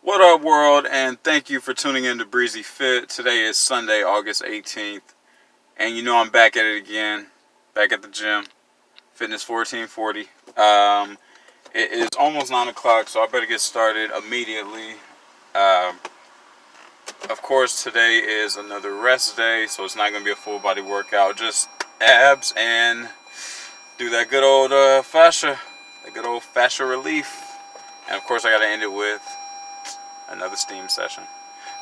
What up, world, and thank you for tuning in to Bre-Z Fit. Today is Sunday, August 18th, and you know I'm back at it again, back at the gym, Fitness 1440. It is almost 9 o'clock, so I better get started immediately. Of course, today is another rest day, so it's not going to be a full body workout, just abs and do that good old fascia relief. And of course, I got to end it with another steam session.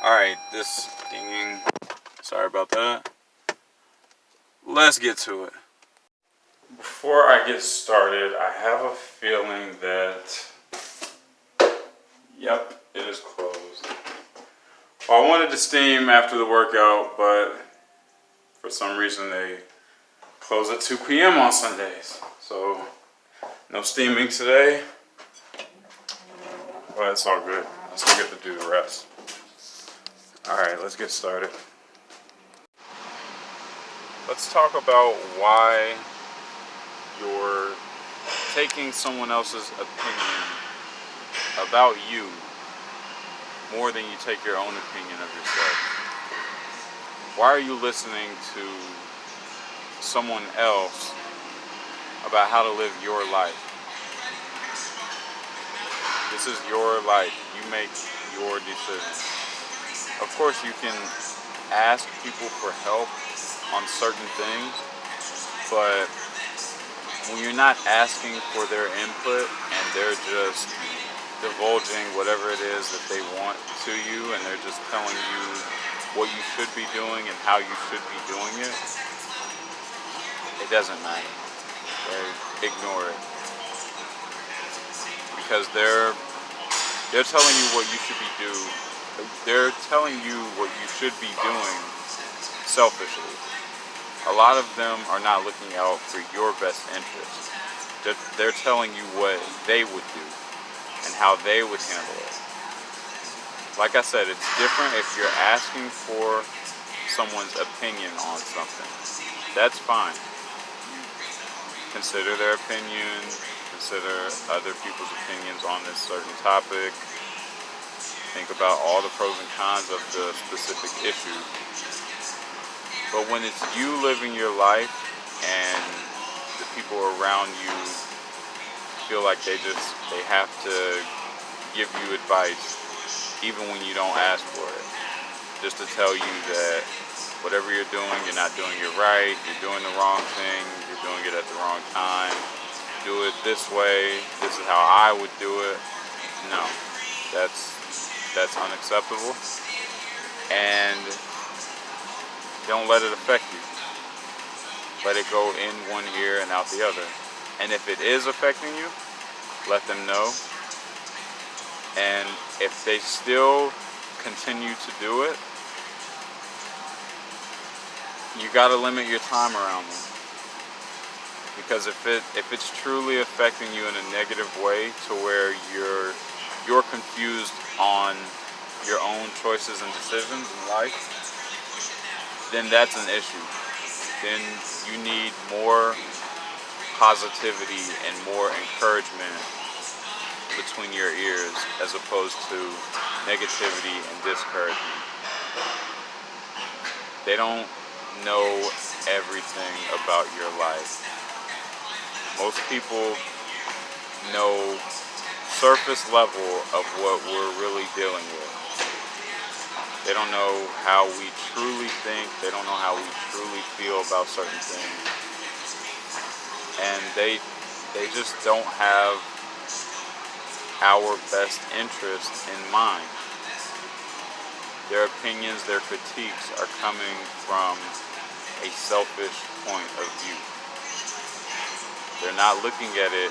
Alright, this dinging. Sorry about that. Let's get to it. Before I get started, I have a feeling that, yep, it is closed. Well, I wanted to steam after the workout, but for some reason they close at 2 p.m. on Sundays. So, no steaming today. But it's all good. I still get to do the rest. Alright, let's get started. Let's talk about why you're taking someone else's opinion about you more than you take your own opinion of yourself. Why are you listening to someone else about how to live your life? This is your life. You make your decisions. Of course, you can ask people for help on certain things, but when you're not asking for their input and they're just divulging whatever it is that they want to you, and they're just telling you what you should be doing and how you should be doing it, it doesn't matter. Ignore it. Because they're telling you what you should be doing. They're telling you what you should be doing selfishly. A lot of them are not looking out for your best interest. They're telling you what they would do and how they would handle it. Like I said, it's different if you're asking for someone's opinion on something. That's fine. Consider their opinion. Consider other people's opinions on this certain topic. Think about all the pros and cons of the specific issue. But when it's you living your life and the people around you feel like they have to give you advice even when you don't ask for it, just to tell you that whatever you're doing, you're not doing it right, you're doing the wrong thing, you're doing it at the wrong time, do it this way, this is how I would do it. No, that's unacceptable, and don't let it affect you. Let it go in one ear and out the other. And if it is affecting you, let them know. And if they still continue to do it, you gotta limit your time around them. Because if it's truly affecting you in a negative way to where you're confused on your own choices and decisions in life, then that's an issue. Then you need more positivity and more encouragement between your ears as opposed to negativity and discouragement. They don't know everything about your life. Most people know surface level of what we're really dealing with. They don't know how we truly think. They don't know how we truly feel about certain things. And they just don't have our best interest in mind. Their opinions, their critiques are coming from a selfish point of view. They're not looking at it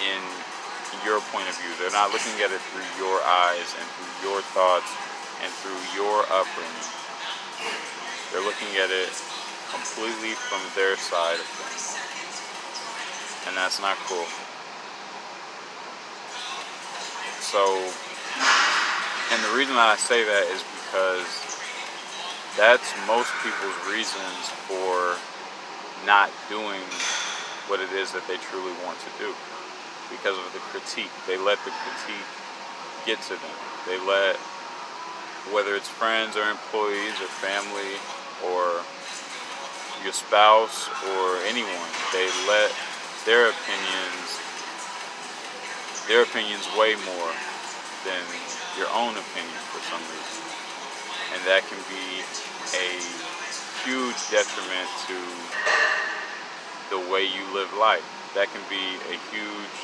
in your point of view. They're not looking at it through your eyes and through your thoughts and through your upbringing. They're looking at it completely from their side of things. And that's not cool. So, and the reason that I say that is because that's most people's reasons for not doing what it is that they truly want to do. Because of the critique. They let the critique get to them. They let, whether it's friends or employees or family or your spouse or anyone, they let their opinions weigh more than your own opinion for some reason. And that can be a huge detriment to the way you live life. That can be a huge,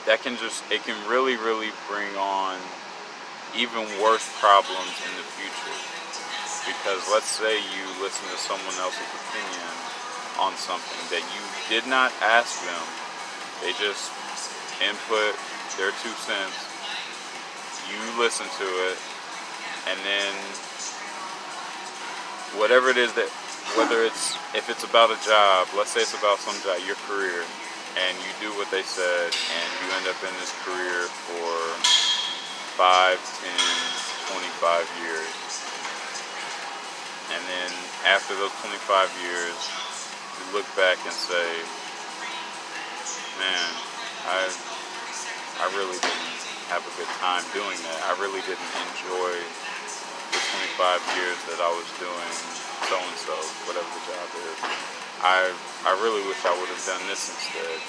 it can really, really bring on even worse problems in the future. Because let's say you listen to someone else's opinion on something that you did not ask them. They just input their 2 cents. You listen to it, and then whatever it is that, if it's about a job, let's say it's about some job, your career, and you do what they said, and you end up in this career for 5, 10, 25 years. And then after those 25 years, you look back and say, man, I really didn't have a good time doing that. I really didn't enjoy the 25 years that I was doing so-and-so, whatever the job is. I really wish I would have done this instead.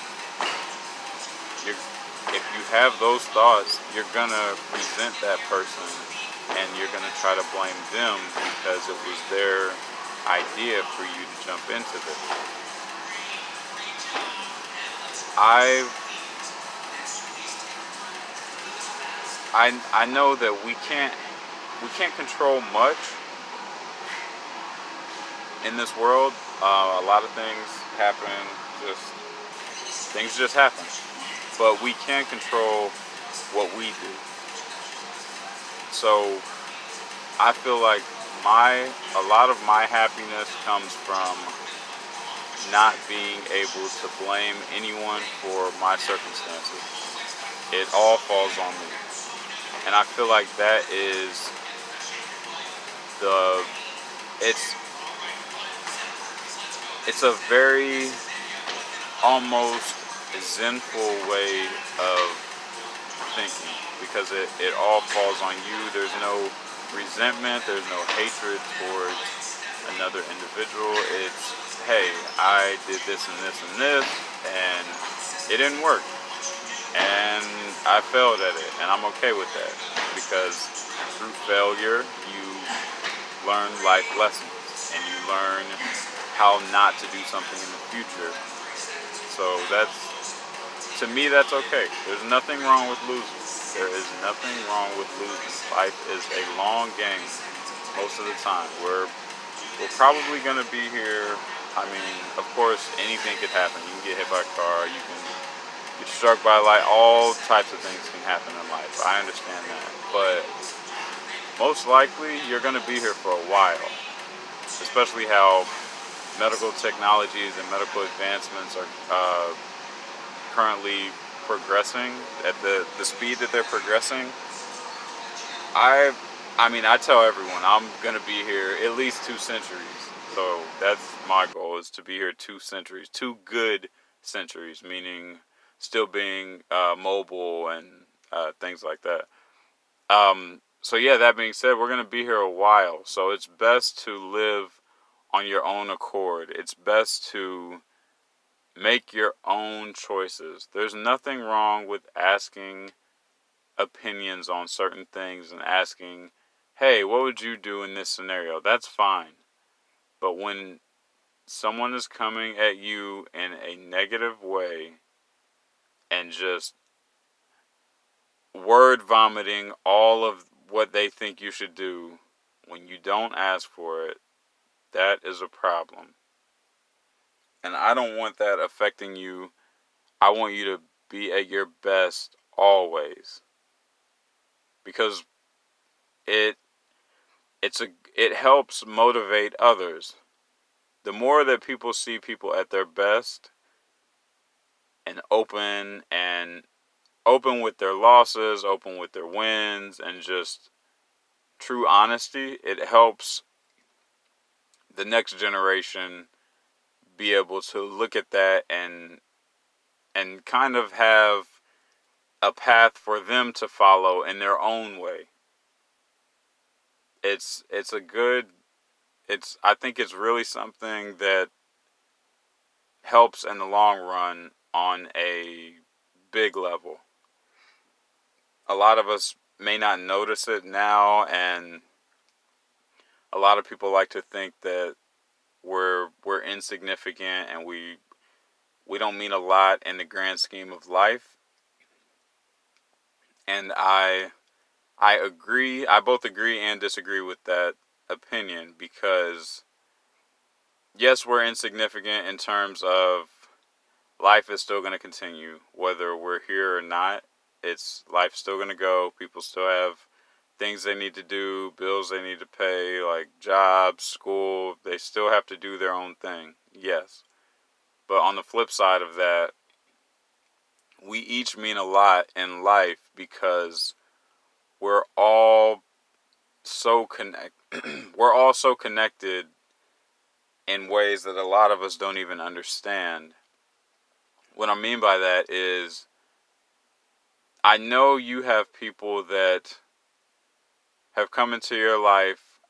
If you have those thoughts, you're going to resent that person, and you're going to try to blame them because it was their idea for you to jump into this. I know that we can't control much in this world. A lot of things happen, things just happen. But we can control what we do. So I feel like a lot of my happiness comes from not being able to blame anyone for my circumstances. It all falls on me. And I feel like that is it's a very almost zenful way of thinking, because it all falls on you. There's no resentment, there's no hatred towards another individual. It's, hey, I did this and this and this, and it didn't work, and I failed at it, and I'm okay with that, because through failure you learn life lessons, and you learn how not to do something in the future. So to me, that's okay. There's nothing wrong with losing. There is nothing wrong with losing. Life is a long game most of the time. We're probably going to be here. I mean, of course, anything could happen. You can get hit by a car. You can get struck by light. All types of things can happen in life. I understand that. But most likely, you're going to be here for a while. Especially how medical technologies and medical advancements are currently progressing at the speed that they're progressing. I tell everyone I'm going to be here at least 2 centuries. So that's my goal, is to be here 2 centuries, 2 good centuries, meaning still being mobile and things like that. So yeah, that being said, we're going to be here a while. So it's best to live on your own accord. It's best to make your own choices. There's nothing wrong with asking opinions on certain things and asking, hey, what would you do in this scenario? That's fine. But when someone is coming at you in a negative way and just word vomiting all of what they think you should do when you don't ask for it, that is a problem. And I don't want that affecting you. I want you to be at your best always. Because it helps motivate others. The more that people see people at their best and open with their losses, open with their wins, and just true honesty, it helps the next generation be able to look at that and kind of have a path for them to follow in their own way. It's a good, I think it's really something that helps in the long run on a big level. A lot of us may not notice it now, and a lot of people like to think that we're insignificant and we don't mean a lot in the grand scheme of life. And I agree. I both agree and disagree with that opinion, because yes, we're insignificant in terms of life is still going to continue whether we're here or not. Life's still going to go. People still have things they need to do, bills they need to pay, like jobs, school. They still have to do their own thing. Yes. But on the flip side of that, we each mean a lot in life because we're all so we're all so connected in ways that a lot of us don't even understand. What I mean by that is, I know you have people that have come into your life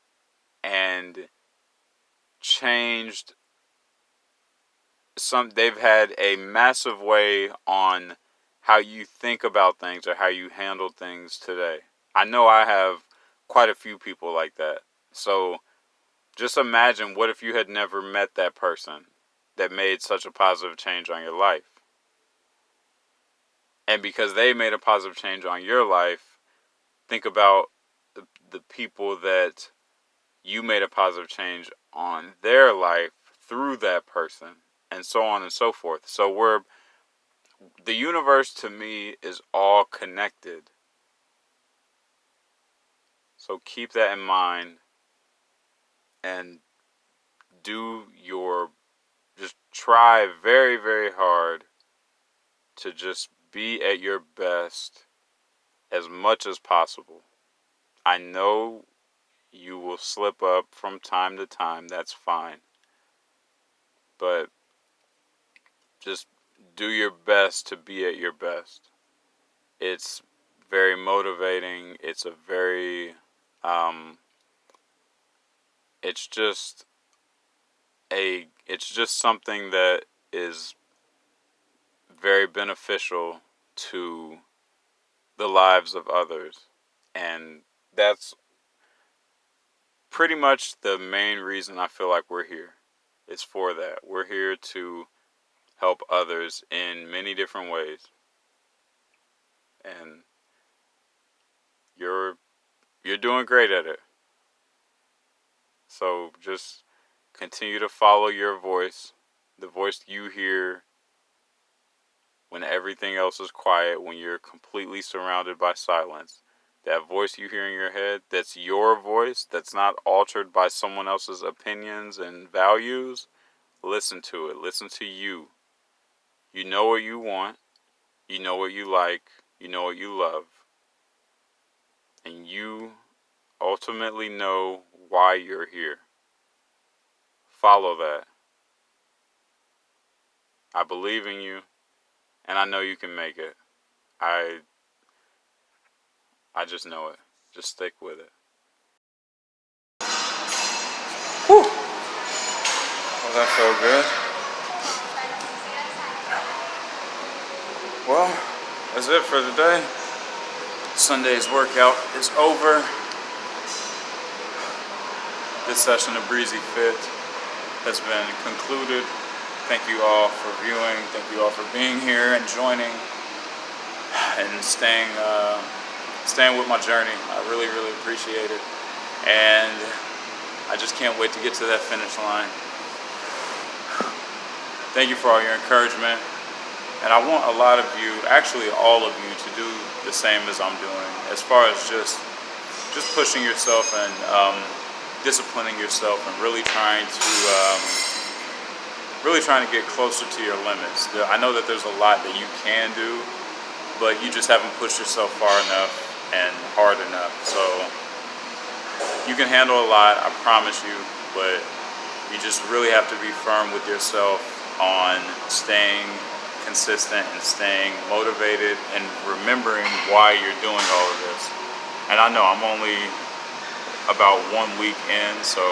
and changed they've had a massive way on how you think about things or how you handle things today. I know I have quite a few people like that. So just imagine, what if you had never met that person that made such a positive change on your life? And because they made a positive change on your life, think about the people that you made a positive change on their life through that person, and so on and so forth. So the universe to me is all connected. So keep that in mind and just try very, very hard to just be at your best as much as possible. I know you will slip up from time to time, that's fine. But just do your best to be at your best. It's very motivating. It's just something that is very beneficial to the lives of others. And that's pretty much the main reason I feel like we're here. It's for that. We're here to help others in many different ways. And you're doing great at it. So just continue to follow your voice, the voice you hear when everything else is quiet, when you're completely surrounded by silence. That voice you hear in your head, that's your voice, that's not altered by someone else's opinions and values. Listen to it. Listen to you. You know what you want. You know what you like. You know what you love. And you ultimately know why you're here. Follow that. I believe in you, and I know you can make it. I just know it. Just stick with it. Whew. Well, that felt good. Well, that's it for today. Sunday's workout is over. This session of Bre-Z Fit has been concluded. Thank you all for viewing. Thank you all for being here and joining and staying with my journey. I really, really appreciate it. And I just can't wait to get to that finish line. Thank you for all your encouragement. And I want a lot of you, actually all of you, to do the same as I'm doing, as far as just pushing yourself and disciplining yourself and really trying to get closer to your limits. I know that there's a lot that you can do, but you just haven't pushed yourself far enough and hard enough. So you can handle a lot, I promise you, but you just really have to be firm with yourself on staying consistent and staying motivated and remembering why you're doing all of this. And I know I'm only about 1 week in, so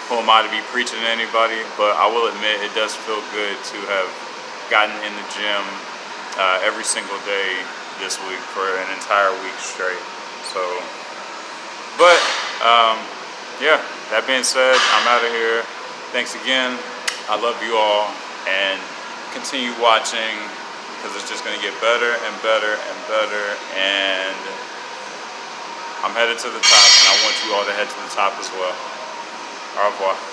who am I to be preaching to anybody? But I will admit it does feel good to have gotten in the gym every single day this week for an entire week straight. So, but yeah, that being said, I'm out of here. Thanks again. I love you all, and continue watching because it's just going to get better and better and better. And I'm headed to the top, and I want you all to head to the top as well. Au revoir.